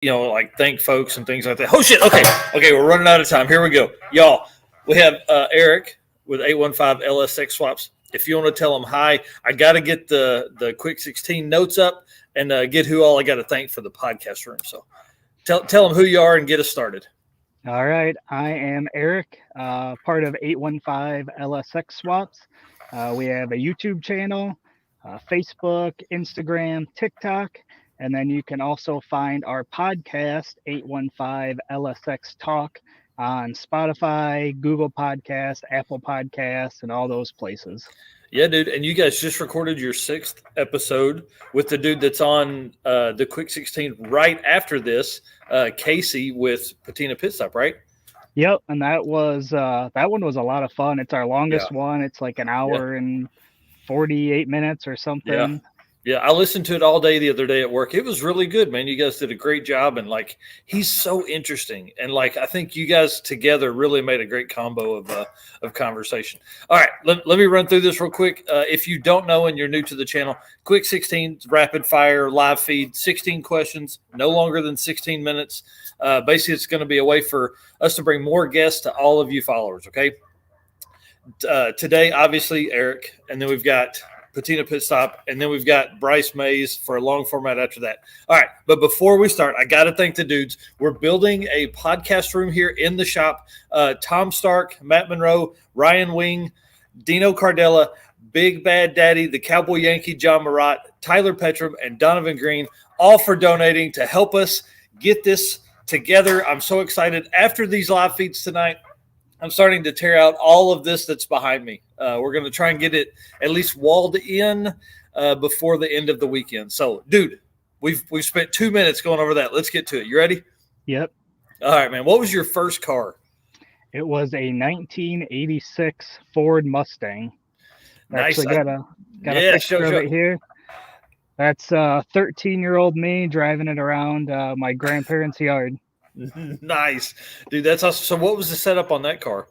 like thank folks and things like that. Oh shit! Okay, we're running out of time. Here we go, y'all. We have Eric with 815 LSX Swaps. If you want to tell them hi, I got to get the quick 16 notes up and get who all I got to thank for the podcast room. So tell them who you are and get us started. All right, I am Eric, part of 815 LSX Swaps. We have a YouTube channel, Facebook, Instagram, TikTok, and then you can also find our podcast, 815 LSX Talk, on Spotify, Google Podcasts, Apple Podcasts, and all those places. Yeah, dude. And you guys just recorded your 6th episode with the dude that's on the Quick 16 right after this, Casey with Patina Pit Stop, right? Yep, and that one was a lot of fun. It's our longest one. It's like an hour and 48 minutes or something. Yeah, I listened to it all day the other day at work. It was really good, man. You guys did a great job, and he's so interesting, and I think you guys together really made a great combo of conversation. All right, let me run through this real quick. If you don't know and you're new to the channel, Quick 16 rapid fire live feed, 16 questions, no longer than 16 minutes. Basically, it's going to be a way for us to bring more guests to all of you followers. Okay. Today, obviously, Eric, and then we've got Patina Pit Stop, and then we've got Bryce Mays for a long format after that. All right, but before we start, I got to thank the dudes. We're building a podcast room here in the shop. Tom Stark, Matt Monroe, Ryan Wing, Dino Cardella, Big Bad Daddy, the Cowboy Yankee, John Marat, Tyler Petrum, and Donovan Green, all for donating to help us get this together. I'm so excited. After these live feeds tonight, I'm starting to tear out all of this that's behind me. We're going to try and get it at least walled in before the end of the weekend. So, dude, we've spent 2 minutes going over that. Let's get to it. You ready? Yep. All right, man. What was your first car? It was a 1986 Ford Mustang. Nice. Actually got a picture of it here. That's 13-year-old me driving it around my grandparents' yard. Nice, dude. That's awesome. So what was the setup on that car?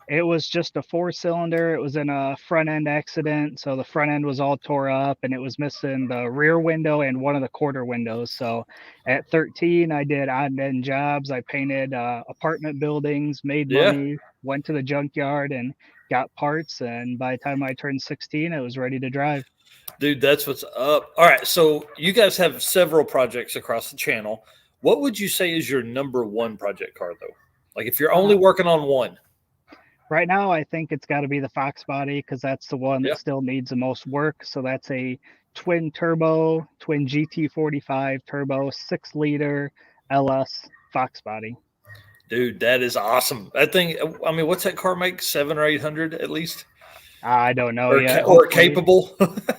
It was just a 4-cylinder. It was in a front end accident, so the front end was all tore up, and it was missing the rear window and one of the quarter windows. So at 13, I did odd end jobs. I painted apartment buildings, made money, went to the junkyard, and got parts. And by the time I turned 16, I was ready to drive. Dude, that's what's up. All right, so you guys have several projects across the channel. What would you say is your number one project car, though? Like if you're only working on one. Right now, I think it's got to be the Fox body because that's the one that still needs the most work. So that's a twin GT45 turbo, 6-liter LS Fox body. Dude, that is awesome. That thing, I mean, what's that car make? 700 or 800 at least? I don't know yet. Or capable?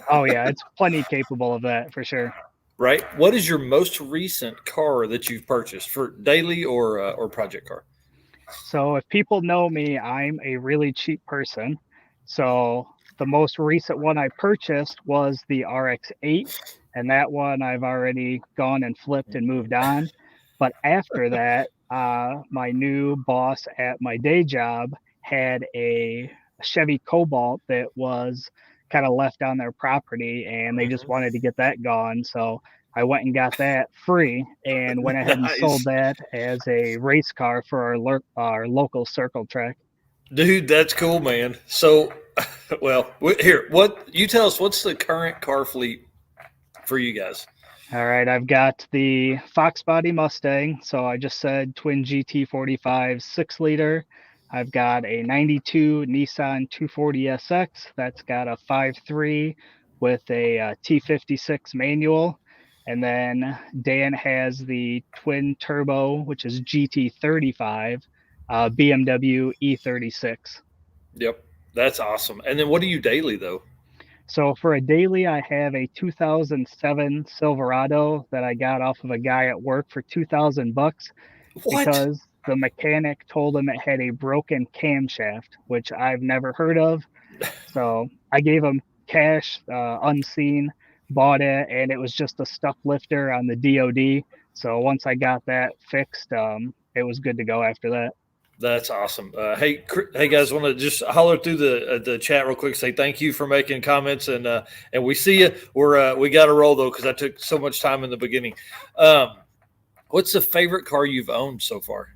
Oh, yeah, it's plenty capable of that for sure. Right. What is your most recent car that you've purchased for daily or project car? So if people know me, I'm a really cheap person. So the most recent one I purchased was the RX-8, and that one I've already gone and flipped and moved on. But after that, my new boss at my day job had a Chevy Cobalt that was kind of left on their property, and they just wanted to get that gone. So I went and got that free and went ahead and sold that as a race car for our local circle track. Dude, that's cool, man. So, well, here, what you tell us, what's the current car fleet for you guys? All right, I've got the Fox body Mustang. So I just said twin GT45 6-liter. I've got a 92 Nissan 240SX. That's got a 5.3 with a T56 manual. And then Dan has the twin turbo, which is GT35, BMW E36. Yep, that's awesome. And then what do you daily, though? So for a daily, I have a 2007 Silverado that I got off of a guy at work for $2,000 because the mechanic told him it had a broken camshaft, which I've never heard of. So I gave him cash, unseen. Bought it, and it was just a stuck lifter on the DOD. So once I got that fixed, it was good to go after that. That's awesome. Hey guys, want to just holler through the chat real quick? Say thank you for making comments, and we see you. We got to roll though because I took so much time in the beginning. What's the favorite car you've owned so far?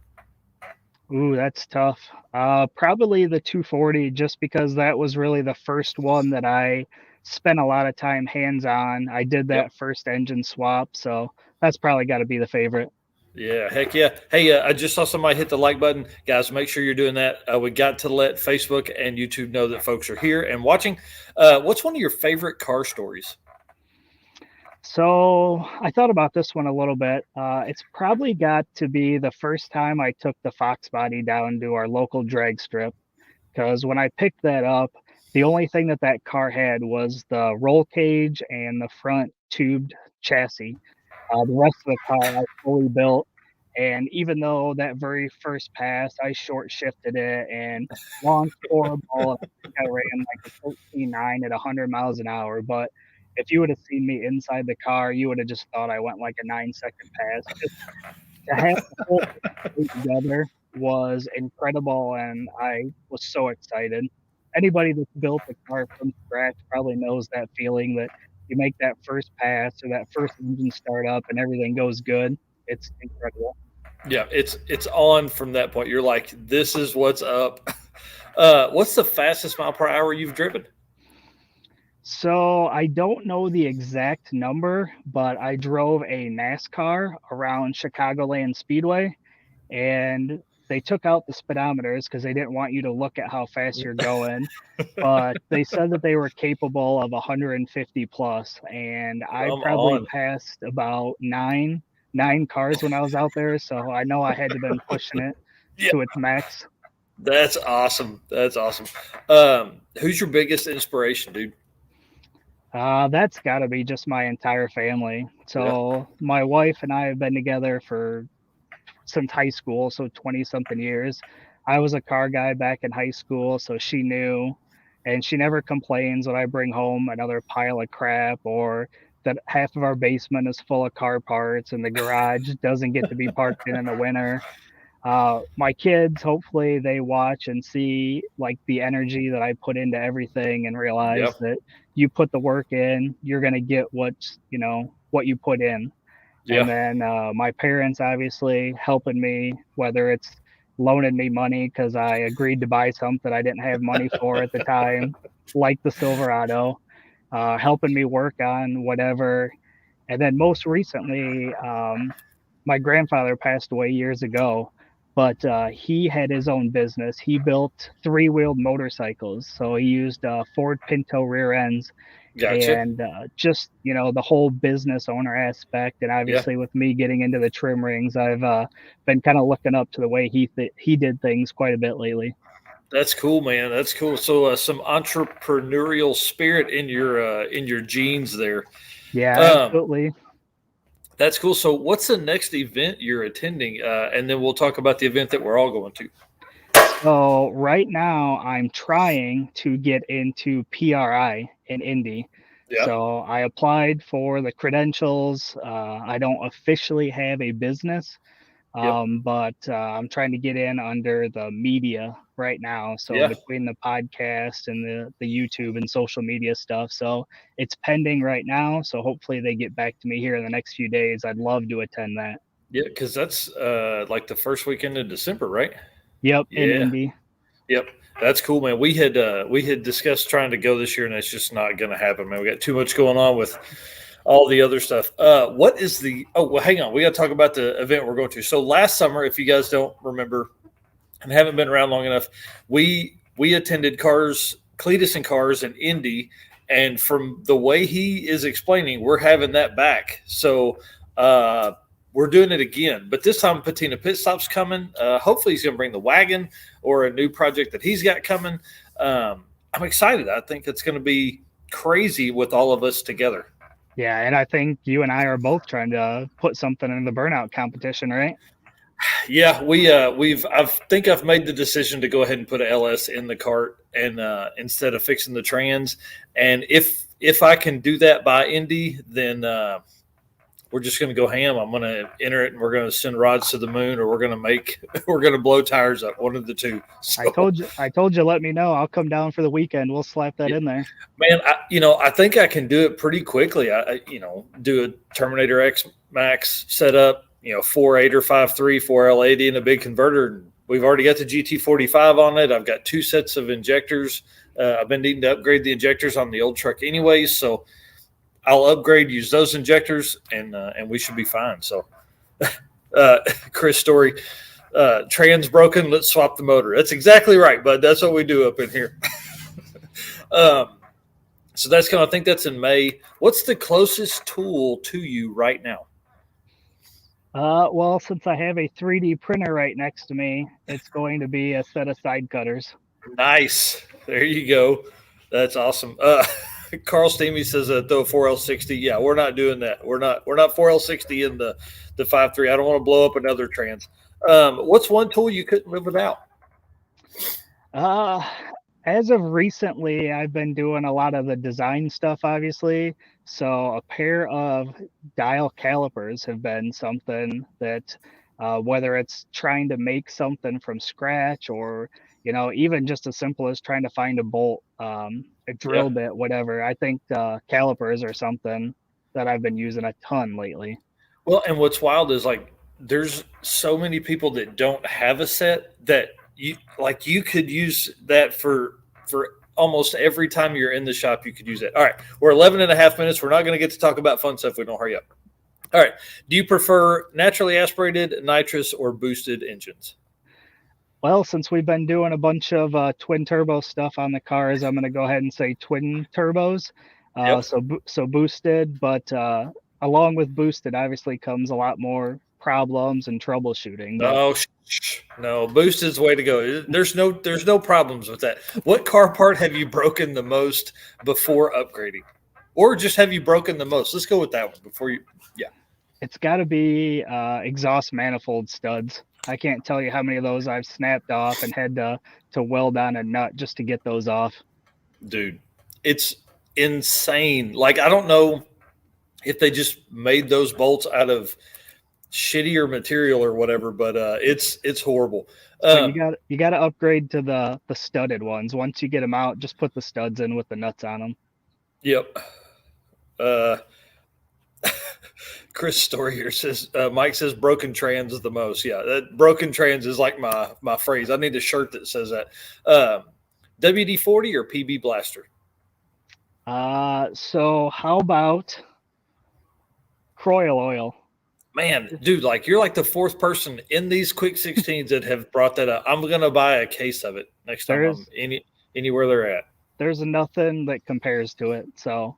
Ooh, that's tough. Probably the 240, just because that was really the first one that I spent a lot of time hands-on. I did Yep. that first engine swap, so that's probably got to be the favorite. Yeah, heck yeah. Hey, I just saw somebody hit the like button. Guys, make sure you're doing that. We got to let Facebook and YouTube know that folks are here and watching. What's one of your favorite car stories? So I thought about this one a little bit. It's probably got to be the first time I took the Fox body down to our local drag strip, because when I picked that up, the only thing that that car had was the roll cage and the front tubed chassis. The rest of the car I fully built, and even though that very first pass I short shifted it and launched horrible, I think I ran like a 13.9 at 100 miles an hour. But if you would have seen me inside the car, you would have just thought I went like a 9-second pass. Just to have the whole thing together was incredible, and I was so excited. Anybody that's built a car from scratch probably knows that feeling that you make that first pass or that first engine start up and everything goes good. It's incredible. Yeah, it's on from that point. You're like, this is what's up. What's the fastest mile per hour you've driven? So I don't know the exact number, but I drove a NASCAR around Chicagoland Speedway, and they took out the speedometers because they didn't want you to look at how fast you're going. But they said that they were capable of 150 plus, and I Come probably on. passed about nine cars when I was out there, so I know I had to been pushing it Yeah, to its max. that's awesome. That's awesome. Who's your biggest inspiration, dude? That's got to be just my entire family. Yeah, So my wife and I have been together for since high school, so 20 something years. I was a car guy back in high school, so she knew, and she never complains when I bring home another pile of crap or that half of our basement is full of car parts and the garage doesn't get to be parked in the winter. My kids, hopefully, they watch and see like the energy that I put into everything and yeah, realize that you put the work in, you're gonna get what you put in. And yeah, then my parents obviously helping me, whether it's loaning me money because I agreed to buy something I didn't have money for at the time, like the Silverado, helping me work on whatever. And then most recently, my grandfather passed away years ago, but he had his own business. He built three-wheeled motorcycles, so he used Ford Pinto rear ends, gotcha. and just the whole business owner aspect. And Yeah, obviously with me getting into the trim rings, I've been kind of looking up to the way he did things quite a bit lately. that's cool, man. That's cool. So, some entrepreneurial spirit in your genes there. Yeah, Um, absolutely. that's cool. So, what's the next event you're attending? And then we'll talk about the event that we're all going to. So right now I'm trying to get into PRI in Indy. Yeah, So I applied for the credentials. I don't officially have a business, yep, but I'm trying to get in under the media right now. So yeah. between the podcast and the YouTube and social media stuff, so it's pending right now. So hopefully they get back to me here in the next few days. I'd love to attend that. Yeah, because that's like the first weekend in December, right? Yep, in Yeah. Indy. Yep. That's cool, man. We had discussed trying to go this year, and it's just not going to happen, man. We got too much going on with all the other stuff. What is the? Oh, well, hang on. We got to talk about the event we're going to. So last summer, if you guys don't remember and haven't been around long enough, we attended Cletus and Cars in Indy, and from the way he is explaining, we're having that back. So uh, we're doing it again, but this time Patina Pit Stop's coming. Hopefully, he's going to bring the wagon or a new project that he's got coming. I'm excited. I think it's going to be crazy with all of us together. Yeah, and I think you and I are both trying to put something in the burnout competition, right? Yeah, I think I've made the decision to go ahead and put a LS in the cart and instead of fixing the trans. And if I can do that by Indy, then we're just going to go ham. I'm going to enter it, and we're going to send rods to the moon, or we're going to blow tires up. One of the two. So, I told you, let me know. I'll come down for the weekend. We'll slap that yeah, in there. man, I think I can do it pretty quickly. Do a Terminator X Max setup, 4.8 or 5.3, 4L80 and a big converter. We've already got the GT45 on it. I've got 2 sets of injectors. I've been needing to upgrade the injectors on the old truck anyways, so I'll upgrade, use those injectors, and we should be fine. So, Chris Story, trans broken, let's swap the motor. That's exactly right, bud. That's what we do up in here. So that's I think that's in May. What's the closest tool to you right now? Well, since I have a 3D printer right next to me, it's going to be a set of side cutters. Nice. There you go. That's awesome. Carl Steamy says throw 4L60. Yeah, we're not doing that. We're not 4L60 in the 5.3. I don't want to blow up another trans. What's one tool you couldn't live without? As of recently, I've been doing a lot of the design stuff, obviously. So a pair of dial calipers have been something that, whether it's trying to make something from scratch or, even just as simple as trying to find a bolt, a drill bit, whatever. I think calipers are something that I've been using a ton lately. Well, and what's wild is there's so many people that don't have a set that you could use that for almost every time you're in the shop. You could use it. All right, we're 11 and a half minutes. We're not going to get to talk about fun stuff. We don't hurry up. All right, do you prefer naturally aspirated, nitrous, or boosted engines? Well, since we've been doing a bunch of twin turbo stuff on the cars, I'm going to go ahead and say twin turbos. Yep. So boosted, but along with boosted obviously comes a lot more problems and troubleshooting. No, boosted's the way to go. There's no problems with that. What car part have you broken the most before upgrading, or just have you broken the most? Let's go with that one before you. Yeah, it's got to be exhaust manifold studs. I can't tell you how many of those I've snapped off and had to weld on a nut just to get those off. Dude, it's insane. I don't know if they just made those bolts out of shittier material or whatever, but it's horrible. You got to upgrade to the studded ones. Once you get them out, just put the studs in with the nuts on them. Yep. Chris Story here says Mike says broken trans is the most. Yeah, that broken trans is like my phrase. I need a shirt that says that. WD-40 or PB Blaster? So how about Croil oil? Man, dude, you're the fourth person in these quick 16s that have brought that up. I'm gonna buy a case of it next time I'm anywhere they're at. There's nothing that compares to it. So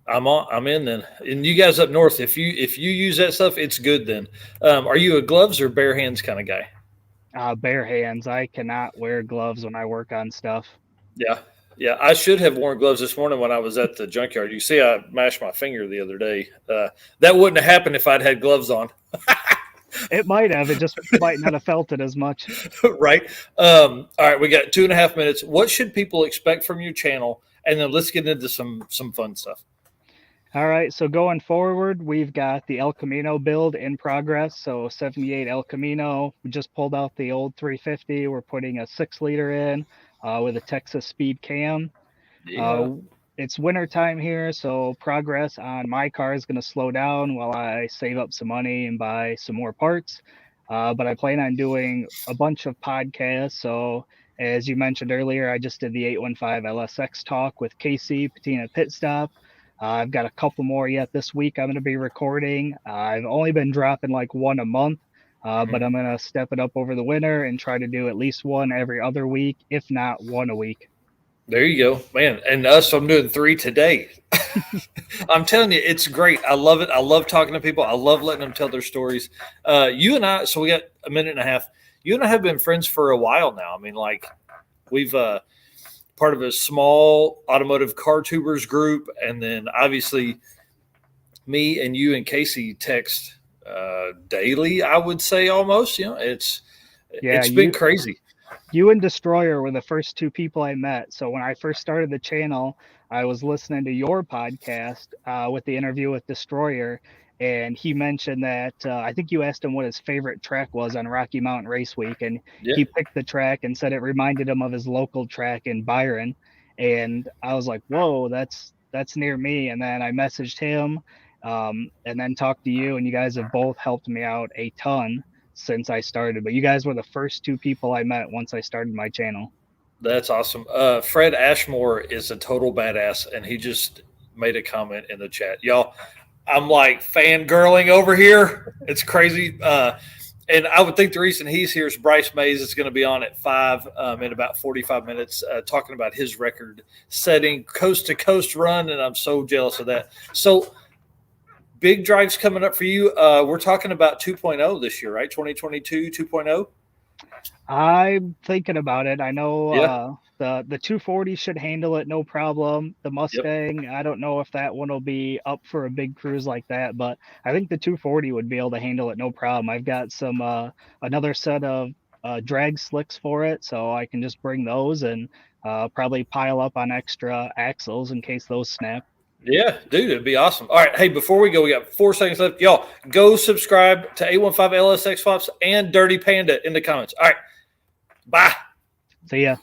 I'm in then. And you guys up north, if you use that stuff, it's good then. Are you a gloves or bare hands kind of guy? Bare hands. I cannot wear gloves when I work on stuff. Yeah, I should have worn gloves this morning when I was at the junkyard. You see, I mashed my finger the other day. That wouldn't have happened if I'd had gloves on. It might have. It just might not have felt it as much. Right. All right, we got 2.5 minutes. What should people expect from your channel? And then let's get into some fun stuff. All right, so going forward, we've got the El Camino build in progress. So 78 El Camino. We just pulled out the old 350. We're putting a 6-liter in. With a Texas speed cam. Yeah. It's winter time here, so progress on my car is going to slow down while I save up some money and buy some more parts. But I plan on doing a bunch of podcasts. So as you mentioned earlier, I just did the 815 LSX talk with Casey, Patina Pit Stop. I've got a couple more yet this week I'm going to be recording. I've only been dropping one a month. But I'm going to step it up over the winter and try to do at least one every other week, if not one a week. There you go, man. And I'm doing 3 today. I'm telling you, it's great. I love it. I love talking to people. I love letting them tell their stories. You and I, so we got a minute and a half. You and I have been friends for a while now. I mean, we've part of a small automotive car tubers group. And then obviously me and you and Casey text daily, I would say almost. It's been crazy. You and Destroyer were the first 2 people I met. So when I first started the channel, I was listening to your podcast with the interview with Destroyer, and he mentioned that I think you asked him what his favorite track was on Rocky Mountain Race Week, and he picked the track and said it reminded him of his local track in Byron. And I was like, whoa, that's near me. And then I messaged him. and then talk to you, and you guys have both helped me out a ton since I started. But you guys were the first two people I met once I started my channel. That's awesome. Fred Ashmore is a total badass, and he just made a comment in the chat. Y'all, I'm like fangirling over here. It's crazy. And I would think the reason he's here is Bryce Mays is going to be on at 5 in about 45 minutes talking about his record-setting coast-to-coast run, and I'm so jealous of that. So big drives coming up for you. We're talking about 2.0 this year, right? 2022 2.0? I'm thinking about it. I know Yeah. the 240 should handle it no problem. The Mustang, I don't know if that one will be up for a big cruise like that, but I think the 240 would be able to handle it no problem. I've got some another set of drag slicks for it, so I can just bring those and probably pile up on extra axles in case those snap. Yeah, dude, it'd be awesome. All right, hey, before we go, we got 4 seconds left. Y'all, go subscribe to 815 LSX Swaps and Dirty Panda in the comments. All right, bye. See ya.